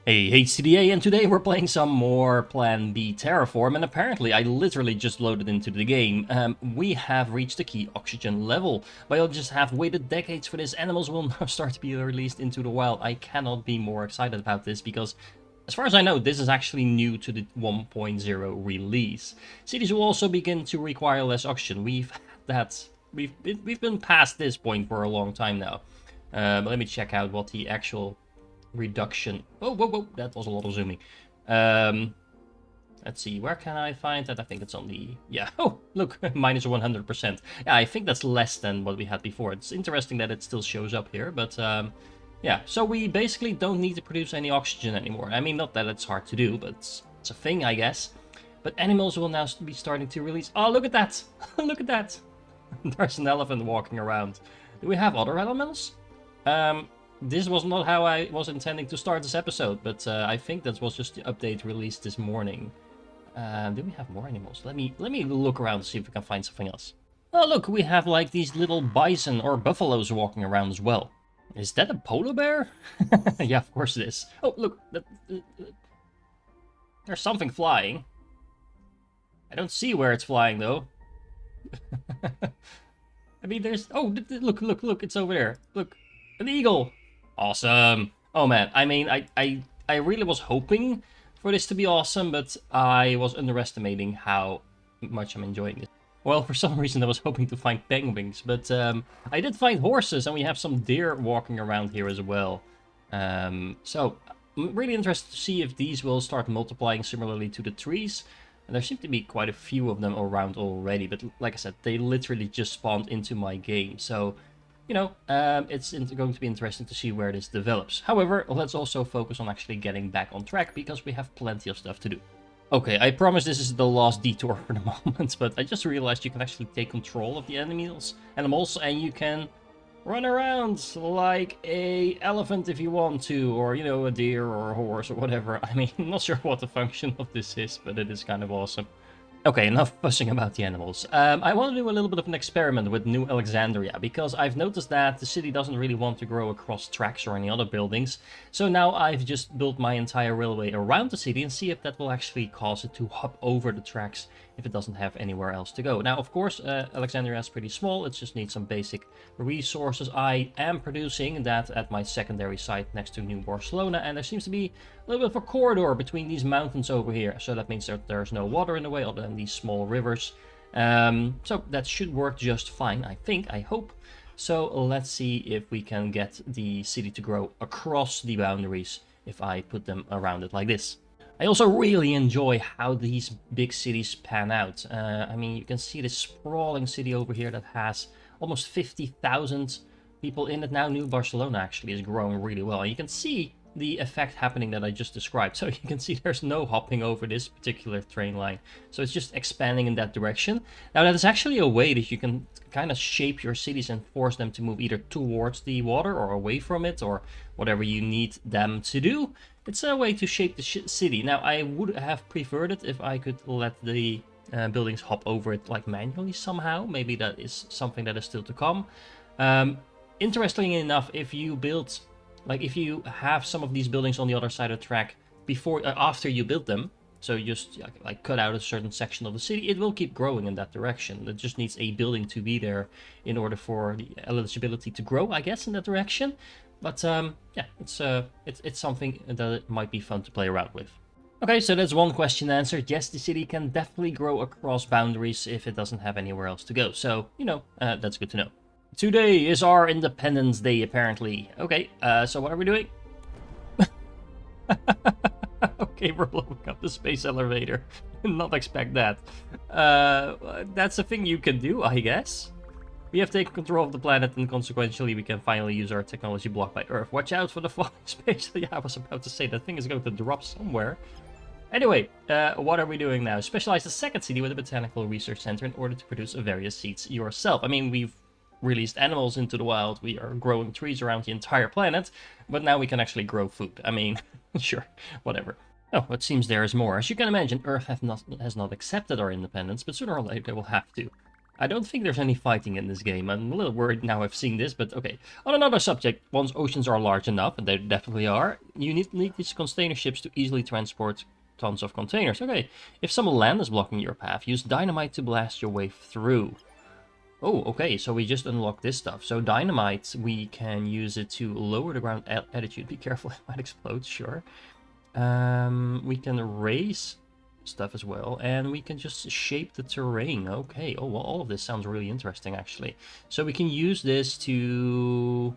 Hey, HCDA, and today we're playing some more Plan B Terraform, and apparently I literally just loaded into the game. We have reached the key oxygen level. Biologists have waited decades for this. Animals will now start to be released into the wild. I cannot be more excited about this because, as far as I know, this is actually new to the 1.0 release. Cities will also begin to require less oxygen. We've been past this point for a long time now. But let me check out what the actual reduction. Whoa, whoa, whoa! That was a lot of zooming. Let's see, where can I find that? I think it's on the... Yeah, oh, look, minus 100%. Yeah, I think that's less than what we had before. It's interesting that it still shows up here, but yeah. So we basically don't need to produce any oxygen anymore. I mean, not that it's hard to do, but it's a thing, I guess. But animals will now be starting to release... Oh, look at that! Look at that! There's an elephant walking around. Do we have other animals? This was not how I was intending to start this episode, but I think that was just the update released this morning. Do we have more animals? Let me look around to see if we can find something else. Oh, look, we have like these little bison or buffaloes walking around as well. Is that a polar bear? Yeah, of course it is. Oh, look, there's something flying. I don't see where it's flying though. I mean, there's... Oh, look, it's over there. Look, an eagle. Awesome. Oh man, I mean, I really was hoping for this to be awesome, but I was underestimating how much I'm enjoying it. Well, for some reason I was hoping to find penguins, but I did find horses, and we have some deer walking around here as well. So I'm really interested to see if these will start multiplying similarly to the trees. And there seem to be quite a few of them around already, but like I said, they literally just spawned into my game, so... You know, it's going to be interesting to see where this develops. However, let's also focus on actually getting back on track, because we have plenty of stuff to do. Okay, I promise this is the last detour for the moment, but I just realized you can actually take control of the animals, and you can run around like a elephant if you want to, or, you know, a deer or a horse or whatever. I mean, I'm not sure what the function of this is, but it is kind of awesome. Okay, enough fussing about the animals. I want to do a little bit of an experiment with New Alexandria, because I've noticed that the city doesn't really want to grow across tracks or any other buildings. So now I've just built my entire railway around the city and see if that will actually cause it to hop over the tracks if it doesn't have anywhere else to go. Now, of course, Alexandria is pretty small. It just needs some basic resources. I am producing that at my secondary site next to New Barcelona, and there seems to be a little bit of a corridor between these mountains over here. So that means that there's no water in the way other than these small rivers. So that should work just fine, I think, I hope. So let's see if we can get the city to grow across the boundaries if I put them around it like this. I also really enjoy how these big cities pan out. I mean, you can see this sprawling city over here that has almost 50,000 people in it now. New Barcelona actually is growing really well. And you can see the effect happening that I just described. So you can see there's no hopping over this particular train line. So it's just expanding in that direction. Now that is actually a way that you can kind of shape your cities and force them to move either towards the water or away from it, or whatever you need them to do. It's a way to shape the city. Now, I would have preferred it if I could let the buildings hop over it like manually somehow. Maybe that is something that is still to come. Interestingly enough, if you build, like if you have some of these buildings on the other side of the track after you build them, so you just like cut out a certain section of the city, it will keep growing in that direction. It just needs a building to be there in order for the eligibility to grow, I guess, in that direction. But yeah, it's something that might be fun to play around with. Okay, so that's one question answered. Yes, the city can definitely grow across boundaries if it doesn't have anywhere else to go. So, you know, that's good to know. Today is our Independence Day, apparently. Okay, so what are we doing? Okay, we're blowing up the space elevator. Not expect that. That's a thing you can do, I guess. We have taken control of the planet, and consequentially we can finally use our technology blocked by Earth. Watch out for the falling space. Yeah, I was about to say that thing is going to drop somewhere. Anyway, what are we doing now? Specialize the second city with a botanical research center in order to produce various seeds yourself. I mean, we've released animals into the wild. We are growing trees around the entire planet, but now we can actually grow food. I mean, sure, whatever. Oh, it seems there is more. As you can imagine, Earth has not accepted our independence, but sooner or later they will have to. I don't think there's any fighting in this game. I'm a little worried now I've seen this, but okay. On another subject, once oceans are large enough, and they definitely are, you need these container ships to easily transport tons of containers. Okay, if some land is blocking your path, use dynamite to blast your way through. Oh, okay, so we just unlocked this stuff. So dynamite, we can use it to lower the ground attitude. Be careful, it might explode, sure. We can raise stuff as well, and we can just shape the terrain. Okay, oh, well, all of this sounds really interesting, actually. So we can use this to...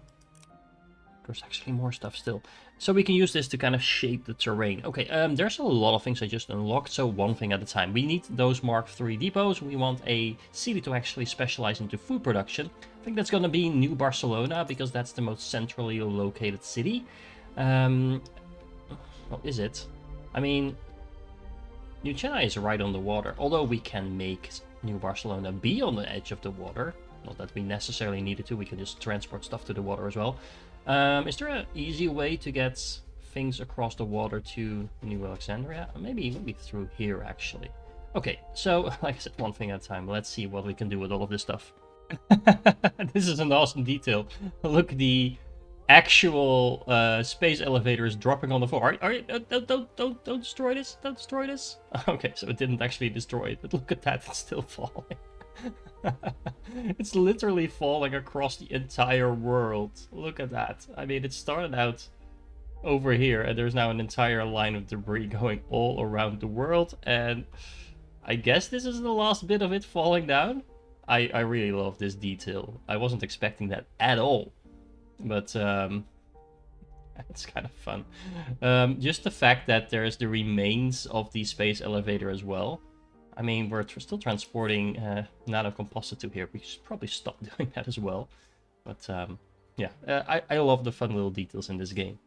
There's actually more stuff still. So we can use this to kind of shape the terrain. Okay, there's a lot of things I just unlocked, so one thing at a time. We need those Mark III depots. We want a city to actually specialize into food production. I think that's going to be New Barcelona, because that's the most centrally located city. Well, is it? I mean, New Chennai is right on the water, although we can make New Barcelona be on the edge of the water. Not that we necessarily needed to, we can just transport stuff to the water as well. Is there an easy way to get things across the water to New Alexandria? Maybe through here, actually. Okay, so, like I said, one thing at a time. Let's see what we can do with all of this stuff. This is an awesome detail. Look, the actual space elevator is dropping on the floor. Don't destroy this. Don't destroy this. Okay, so it didn't actually destroy it, but look at that, it's still falling. It's literally falling across the entire world. Look at that. I mean, it started out over here, and there's now an entire line of debris going all around the world, and I guess this is the last bit of it falling down. I really love this detail. I wasn't expecting that at all. But it's kind of fun. Just the fact that there's the remains of the space elevator as well. I mean, we're still transporting nanocomposite here. We should probably stop doing that as well. But yeah, I love the fun little details in this game.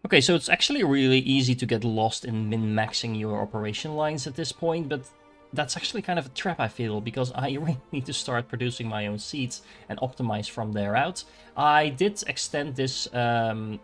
Okay, so it's actually really easy to get lost in min-maxing your operation lines at this point, but that's actually kind of a trap, I feel, because I really need to start producing my own seeds and optimize from there out. I did extend this trail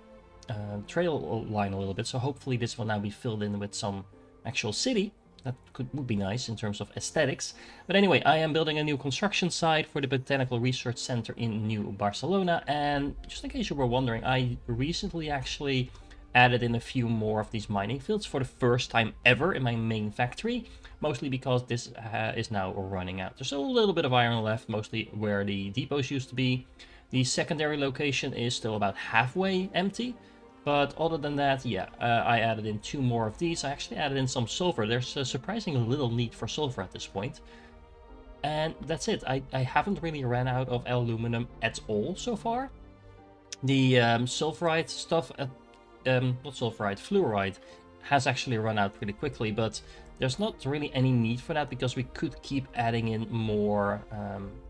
line a little bit, so hopefully this will now be filled in with some actual city. That would be nice in terms of aesthetics. But anyway, I am building a new construction site for the Botanical Research Center in New Barcelona, and just in case you were wondering, I recently actually added in a few more of these mining fields for the first time ever in my main factory, mostly because this is now running out. There's still a little bit of iron left, mostly where the depots used to be. The secondary location is still about halfway empty, but other than that, yeah, I added in 2 more of these. I actually added in some sulfur. There's a surprisingly little need for sulfur at this point. And that's it. I haven't really ran out of aluminum at all so far. The sulfurite stuff, not sulfurite, fluoride, has actually run out pretty quickly, but there's not really any need for that because we could keep adding in more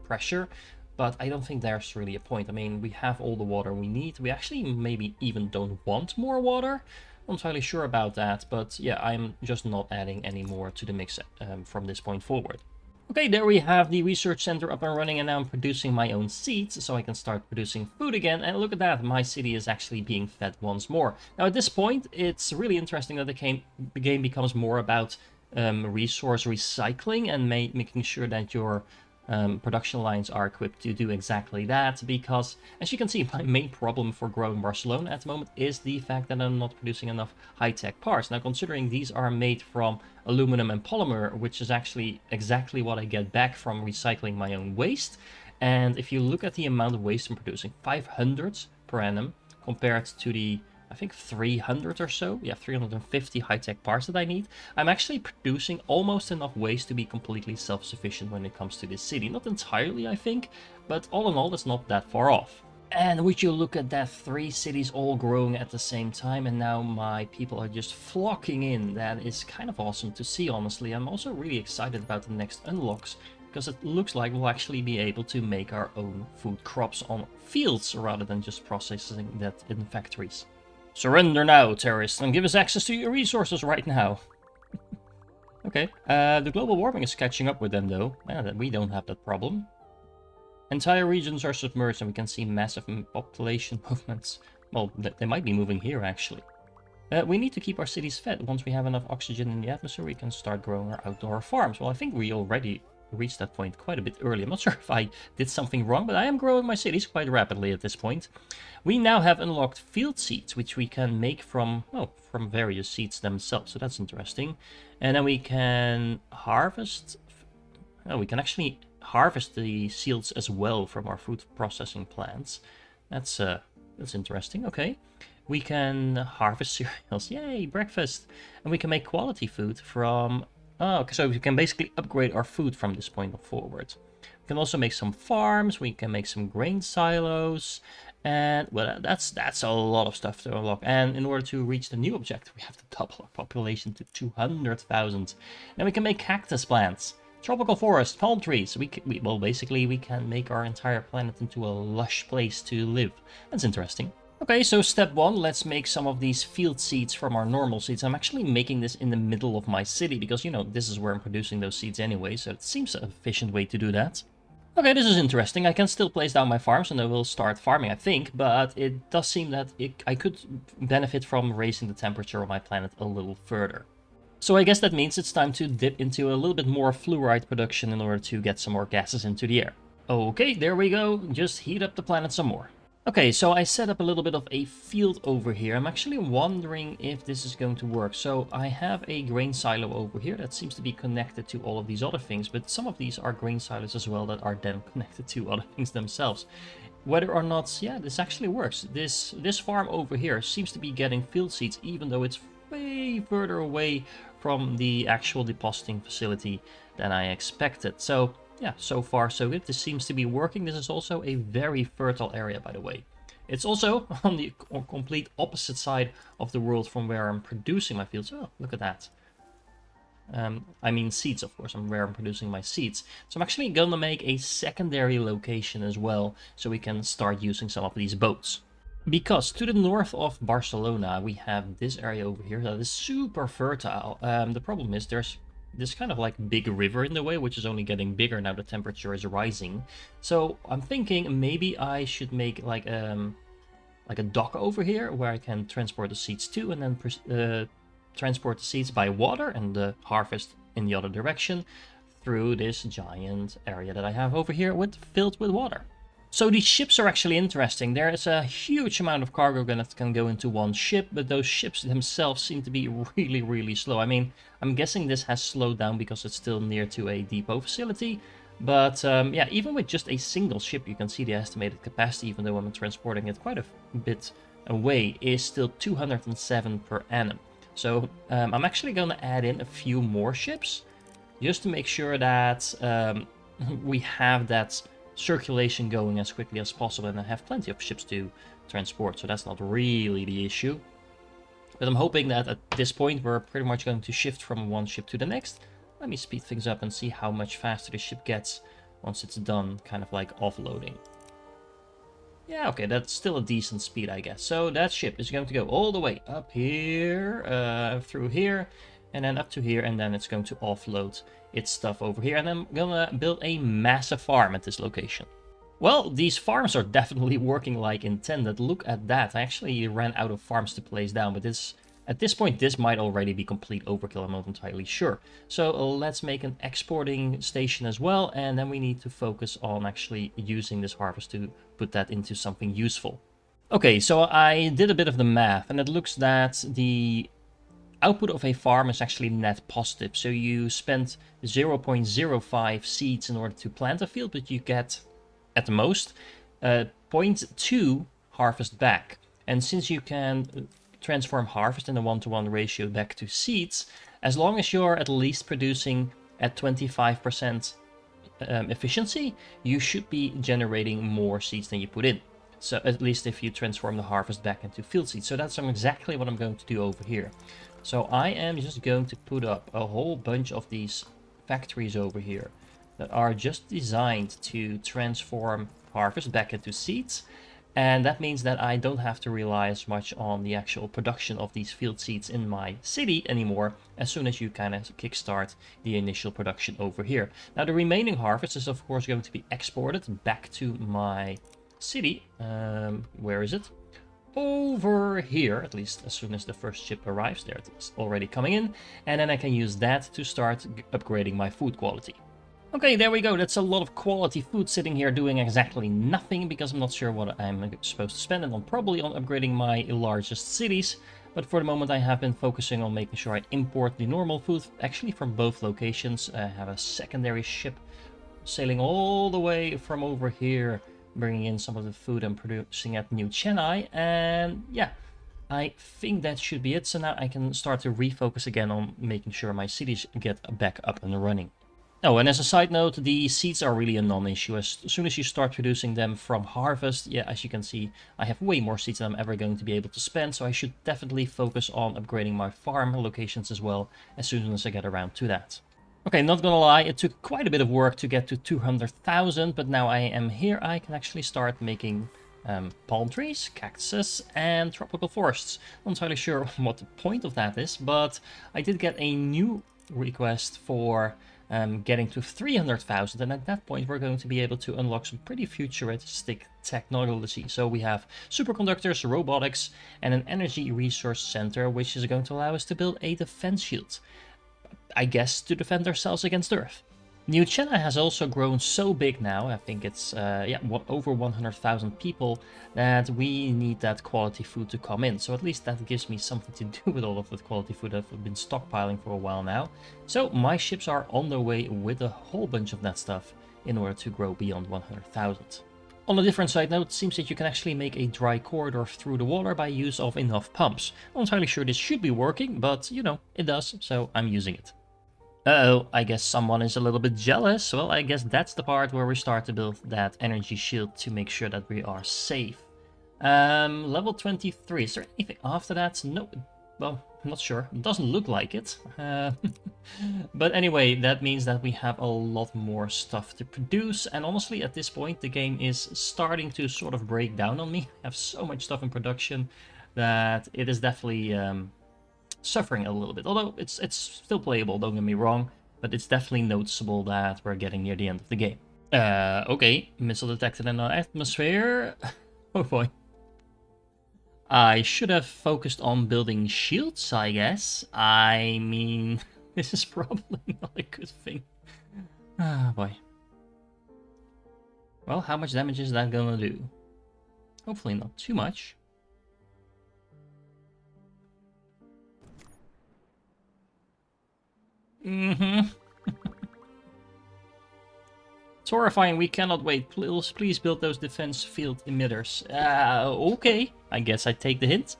pressure, but I don't think there's really a point. I mean, we have all the water we need. We actually maybe even don't want more water. I'm not entirely sure about that, but yeah, I'm just not adding any more to the mix from this point forward. Okay, there we have the research center up and running, and now I'm producing my own seeds so I can start producing food again. And look at that, my city is actually being fed once more. Now at this point, it's really interesting that the game becomes more about resource recycling and making sure that your production lines are equipped to do exactly that, because as you can see, my main problem for growing Barcelona at the moment is the fact that I'm not producing enough high-tech parts. Now, considering these are made from aluminum and polymer, which is actually exactly what I get back from recycling my own waste, and if you look at the amount of waste I'm producing, 500 per annum compared to the I think 300 or so, yeah, 350 high-tech parts that I need. I'm actually producing almost enough waste to be completely self-sufficient when it comes to this city. Not entirely, I think, but all in all, it's not that far off. And would you look at that, 3 cities all growing at the same time, and now my people are just flocking in. That is kind of awesome to see, honestly. I'm also really excited about the next unlocks, because it looks like we'll actually be able to make our own food crops on fields rather than just processing that in factories. Surrender now, terrorists, and give us access to your resources right now. Okay, the global warming is catching up with them, though. We don't have that problem. Entire regions are submerged, and we can see massive population movements. Well, they might be moving here, actually. We need to keep our cities fed. Once we have enough oxygen in the atmosphere, we can start growing our outdoor farms. Well, I think we already reached that point quite a bit early. I'm not sure if I did something wrong, but I am growing my cities quite rapidly at this point. We now have unlocked field seeds, which we can make from, oh, from various seeds themselves. So that's interesting. And then we can harvest. Oh, we can actually harvest the seeds as well from our food processing plants. That's interesting. Okay. We can harvest cereals. Yay, breakfast. And we can make quality food from... Oh, so we can basically upgrade our food from this point forward. We can also make some farms. We can make some grain silos. And, well, that's a lot of stuff to unlock. And in order to reach the new objective, we have to double our population to 200,000. Then we can make cactus plants. Tropical forest, palm trees. Well, basically, we can make our entire planet into a lush place to live. That's interesting. Okay, so step one, let's make some of these field seeds from our normal seeds. I'm actually making this in the middle of my city because, you know, this is where I'm producing those seeds anyway, so it seems an efficient way to do that. Okay, this is interesting. I can still place down my farms and I will start farming, I think, but it does seem that I could benefit from raising the temperature of my planet a little further. So I guess that means it's time to dip into a little bit more fluoride production in order to get some more gases into the air. Okay, there we go. Just heat up the planet some more. Okay, so I set up a little bit of a field over here. I'm actually wondering if this is going to work. So I have a grain silo over here that seems to be connected to all of these other things, but some of these are grain silos as well that are then connected to other things themselves. Whether or not, yeah, this actually works. This farm over here seems to be getting field seeds, even though it's way further away from the actual depositing facility than I expected. So yeah, so far so good. This seems to be working. This is also a very fertile area, by the way. It's also on the complete opposite side of the world from where I'm producing my fields. Oh, look at that. I mean seeds, of course, where I'm producing my seeds. So I'm actually going to make a secondary location as well, so we can start using some of these boats. Because to the north of Barcelona, we have this area over here that is super fertile. The problem is there's this kind of like big river in the way, which is only getting bigger now the temperature is rising. So I'm thinking maybe I should make like a dock over here where I can transport the seeds to, and then transport the seeds by water and harvest in the other direction through this giant area that I have over here filled with water. So these ships are actually interesting. There is a huge amount of cargo that can go into one ship, but those ships themselves seem to be really, really slow. I mean, I'm guessing this has slowed down because it's still near to a depot facility. But yeah, even with just a single ship, you can see the estimated capacity, even though I'm transporting it quite a bit away, is still 207 per annum. So I'm actually going to add in a few more ships, just to make sure that we have that circulation going as quickly as possible, and I have plenty of ships to transport, so that's not really the issue. But I'm hoping that at this point we're pretty much going to shift from one ship to the next. Let me speed things up and see how much faster the ship gets once it's done, kind of like offloading. Yeah, okay, that's still a decent speed, I guess. So that ship is going to go all the way up here, through here, and then up to here, and then it's going to offload its stuff over here, and I'm gonna build a massive farm at this location. Well, these farms are definitely working like intended. Look at that. I actually ran out of farms to place down, but at this point this might already be complete overkill. I'm not entirely sure. So let's make an exporting station as well, and then we need to focus on actually using this harvest to put that into something useful. Okay, so I did a bit of the math, and it looks that the output of a farm is actually net positive. So you spend 0.05 seeds in order to plant a field, but you get at the most 0.2 harvest back. And since you can transform harvest in a 1-to-1 ratio back to seeds, as long as you're at least producing at 25% efficiency, you should be generating more seeds than you put in. So at least if you transform the harvest back into field seeds. So that's exactly what I'm going to do over here. So I am just going to put up a whole bunch of these factories over here that are just designed to transform harvest back into seeds. And that means that I don't have to rely as much on the actual production of these field seeds in my city anymore, as soon as you kind of kickstart the initial production over here. Now the remaining harvest is of course going to be exported back to my city. Where is it? Over here, at least as soon as the first ship arrives. There it is already coming in, and then I can use that to start upgrading my food quality. Okay, there we go. That's a lot of quality food sitting here doing exactly nothing because I'm not sure what I'm supposed to spend it on. Probably on upgrading my largest cities. But for the moment, I have been focusing on making sure I import the normal food, actually from both locations. I have a secondary ship sailing all the way from over here, bringing in some of the food I'm producing at New Chennai. And yeah, I think that should be it. So now I can start to refocus again on making sure my cities get back up and running. Oh, and as a side note, the seeds are really a non-issue. As soon as you start producing them from harvest, yeah, as you can see, I have way more seeds than I'm ever going to be able to spend, so I should definitely focus on upgrading my farm locations as well, as soon as I get around to that. Okay, not gonna lie, it took quite a bit of work to get to 200,000, but now I am here, I can actually start making palm trees, cactuses, and tropical forests. Not entirely sure what the point of that is, but I did get a new request for getting to 300,000, and at that point we're going to be able to unlock some pretty futuristic technology. So we have superconductors, robotics, and an energy resource center, which is going to allow us to build a defense shield. I guess to defend ourselves against Earth. New Chennai has also grown so big now, I think it's over 100,000 people, that we need that quality food to come in. So at least that gives me something to do with all of that quality food that I've been stockpiling for a while now. So my ships are on their way with a whole bunch of that stuff in order to grow beyond 100,000. On a different side note, it seems that you can actually make a dry corridor through the water by use of enough pumps. I'm not entirely sure this should be working, but you know, it does, so I'm using it. Uh-oh, I guess someone is a little bit jealous. Well, I guess that's the part where we start to build that energy shield to make sure that we are safe. Level 23. Is there anything after that? No. Well, I'm not sure. It doesn't look like it. But anyway, that means that we have a lot more stuff to produce. And honestly, at this point, the game is starting to sort of break down on me. I have so much stuff in production that it is definitely suffering a little bit. Although it's still playable, don't get me wrong, but it's definitely noticeable that we're getting near the end of the game. Okay, missile detected in our atmosphere. Oh boy. I should have focused on building shields, I guess. I mean, this is probably not a good thing. Ah, boy. Well, how much damage is that gonna do? Hopefully not too much. Mm-hmm. It's horrifying, we cannot wait. Please build those defense field emitters. Okay, I guess I take the hint.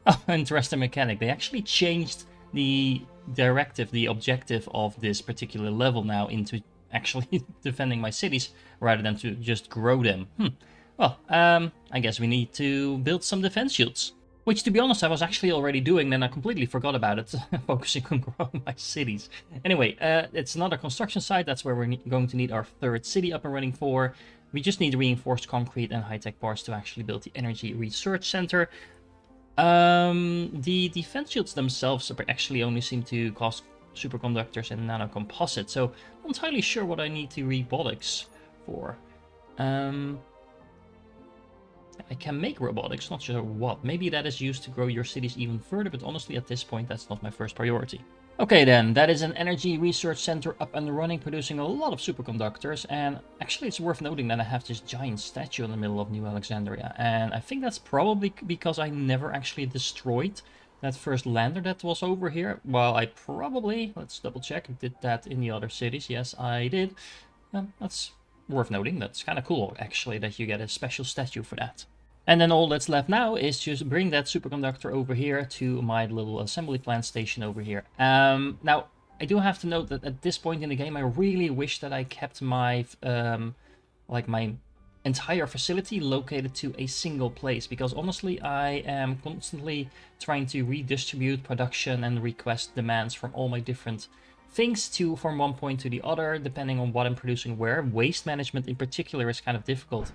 Oh, interesting mechanic. They actually changed the directive, the objective of this particular level now into actually defending my cities rather than to just grow them. Well, I guess we need to build some defense shields. Which, to be honest, I was actually already doing, then I completely forgot about it, focusing on growing my cities. Anyway, it's another construction site. That's where we're going to need our third city up and running for. We just need reinforced concrete and high-tech parts to actually build the energy research center. The defense shields themselves actually only seem to cost superconductors and nanocomposites, so I'm not entirely sure what I need the robotics for. I can make robotics, not sure what. Maybe that is used to grow your cities even further, but honestly at this point that's not my first priority. Okay then, that is an energy research center up and running, producing a lot of superconductors, and actually it's worth noting that I have this giant statue in the middle of New Alexandria, and I think that's probably because I never actually destroyed that first lander that was over here. Well, I probably, let's double check, did that in the other cities. Yes, I did. That's worth noting. That's kind of cool, actually, that you get a special statue for that. And then all that's left now is to bring that superconductor over here to my little assembly plant station over here. Now, I do have to note that at this point in the game, I really wish that I kept my, my entire facility located to a single place, because honestly, I am constantly trying to redistribute production and request demands from all my different things from one point to the other, depending on what I'm producing where. Waste management in particular is kind of difficult.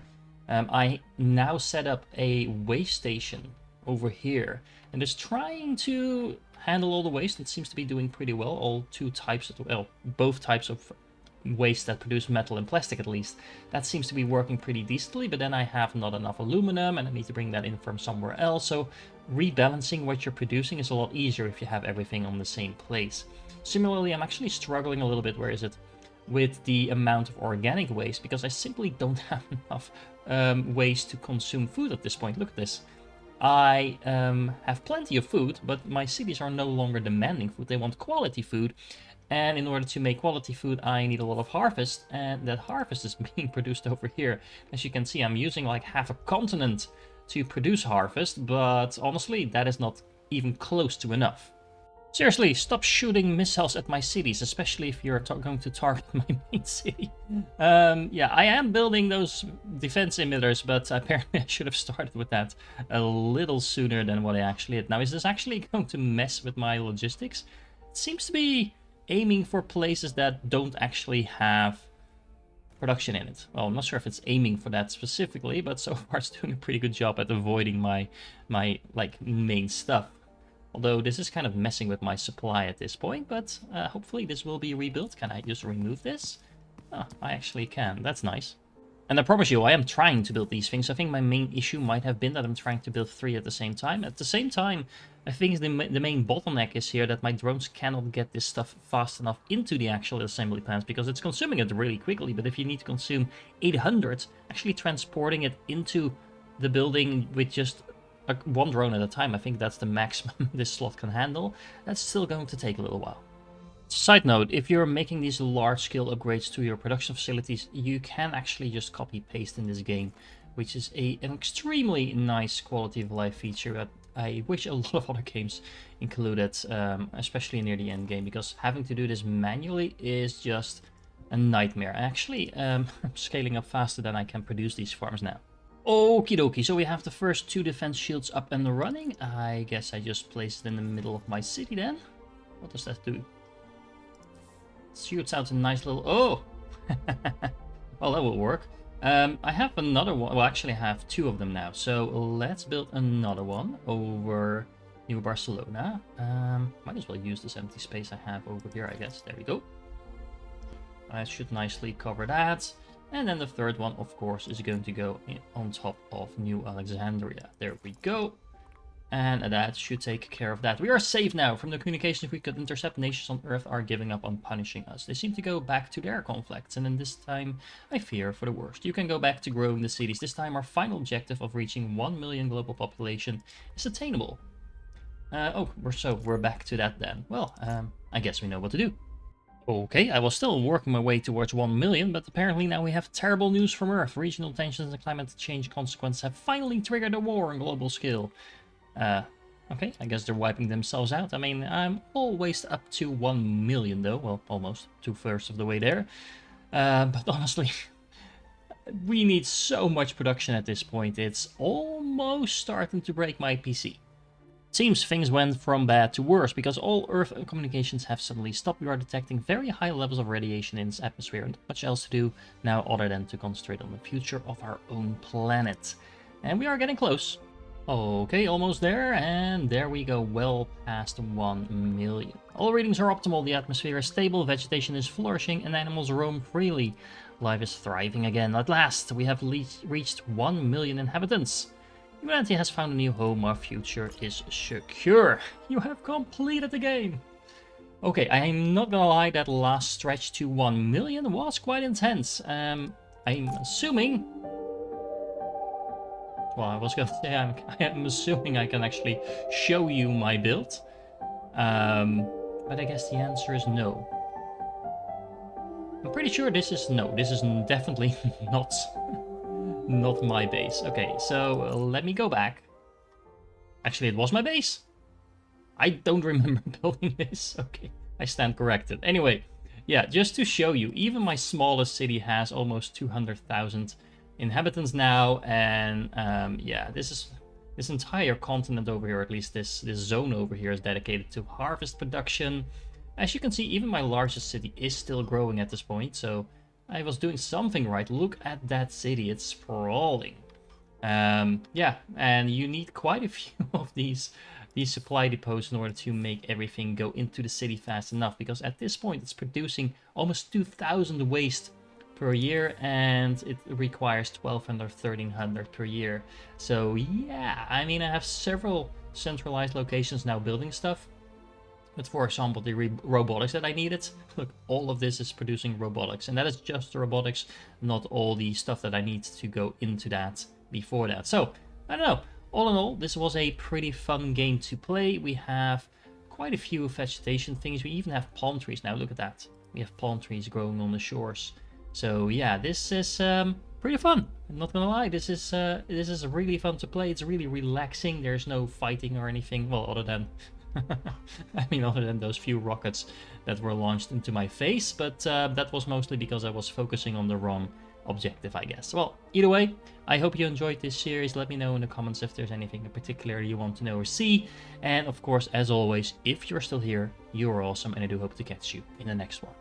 I now set up a waste station over here, and just trying to handle all the waste. It seems to be doing pretty well. All both types of waste that produce metal and plastic, at least. That seems to be working pretty decently, but then I have not enough aluminum, and I need to bring that in from somewhere else. So rebalancing what you're producing is a lot easier if you have everything on the same place. Similarly, I'm actually struggling a little bit. Where is it? with the amount of organic waste because I simply don't have enough ways to consume food at this point. Look at this. I have plenty of food, but my cities are no longer demanding food. They want quality food. And in order to make quality food, I need a lot of harvest. And that harvest is being produced over here. As you can see, I'm using like half a continent to produce harvest. But honestly, that is not even close to enough. Seriously, stop shooting missiles at my cities, especially if you're going to target my main city. Yeah, I am building those defense emitters, but apparently I should have started with that a little sooner than what I actually did. Now, is this actually going to mess with my logistics? It seems to be aiming for places that don't actually have production in it. Well, I'm not sure if it's aiming for that specifically, but so far it's doing a pretty good job at avoiding my like main stuff. Although this is kind of messing with my supply at this point, but hopefully this will be rebuilt. Can I just remove this? Oh, I actually can. That's nice. And I promise you, I am trying to build these things. I think my main issue might have been that I'm trying to build 3 at the same time. At the same time, I think the main bottleneck is here that my drones cannot get this stuff fast enough into the actual assembly plants because it's consuming it really quickly. But if you need to consume 800, actually transporting it into the building with just one drone at a time, I think that's the maximum this slot can handle. That's still going to take a little while. Side note, if you're making these large-scale upgrades to your production facilities, you can actually just copy-paste in this game, which is an extremely nice quality of life feature that I wish a lot of other games included, especially near the end game, because having to do this manually is just a nightmare. Actually, I'm scaling up faster than I can produce these farms now. Okie dokie, so we have the first 2 defense shields up and running. I guess I just placed it in the middle of my city then. What does that do? Shoots out a nice little... Oh! Well, that will work. I have another one. Well, actually I have 2 of them now. So let's build another one over New Barcelona. Might as well use this empty space I have over here, I guess. There we go. I should nicely cover that. And then the third one, of course, is going to go on top of New Alexandria. There we go. And that should take care of that. We are safe now from the communications we could intercept. Nations on Earth are giving up on punishing us. They seem to go back to their conflicts. And then this time, I fear for the worst. You can go back to growing the cities. This time, our final objective of reaching 1 million global population is attainable. We're back to that then. Well, I guess we know what to do. Okay, I was still working my way towards 1 million, but apparently now we have terrible news from Earth. Regional tensions and climate change consequences have finally triggered a war on global scale. Okay, I guess they're wiping themselves out. I mean, I'm always up to 1 million though. Well, almost 2/3 of the way there. But honestly, we need so much production at this point. It's almost starting to break my PC. Seems things went from bad to worse because all Earth communications have suddenly stopped. We are detecting very high levels of radiation in its atmosphere and not much else to do now other than to concentrate on the future of our own planet. And we are getting close. Okay, almost there, and there we go, well past 1 million. All readings are optimal, the atmosphere is stable, vegetation is flourishing, and animals roam freely. Life is thriving again. At last, we have reached 1 million inhabitants. Humanity has found a new home, our future is secure. You have completed the game. Okay, I'm not gonna lie, that last stretch to 1 million was quite intense. I'm assuming... Well, I was gonna say, I am assuming I can actually show you my build. But I guess the answer is no. I'm pretty sure this is no. This is definitely not my base. Okay, so let me go back. Actually, it was my base. I don't remember building this. Okay, I stand corrected. Anyway, yeah, just to show you, even my smallest city has almost 200,000 inhabitants now, and yeah, this entire continent over here, or at least this zone over here, is dedicated to harvest production. As you can see, even my largest city is still growing at this point, so I was doing something right. Look at that city, it's sprawling. Yeah, and you need quite a few of these supply depots in order to make everything go into the city fast enough, because at this point it's producing almost 2,000 waste per year, and it requires 1,200 or 1,300 per year. So yeah, I mean, I have several centralized locations now building stuff, But for example, the robotics that I needed, look, all of this is producing robotics. And that is just the robotics, not all the stuff that I need to go into that before that. So, I don't know. All in all, this was a pretty fun game to play. We have quite a few vegetation things. We even have palm trees now. Look at that. We have palm trees growing on the shores. So yeah, this is pretty fun. I'm not gonna lie. This is really fun to play. It's really relaxing. There's no fighting or anything. Well, other than other than those few rockets that were launched into my face. But that was mostly because I was focusing on the wrong objective, I guess. Well, either way, I hope you enjoyed this series. Let me know in the comments if there's anything in particular you want to know or see. And of course, as always, if you're still here, you're awesome, and I do hope to catch you in the next one.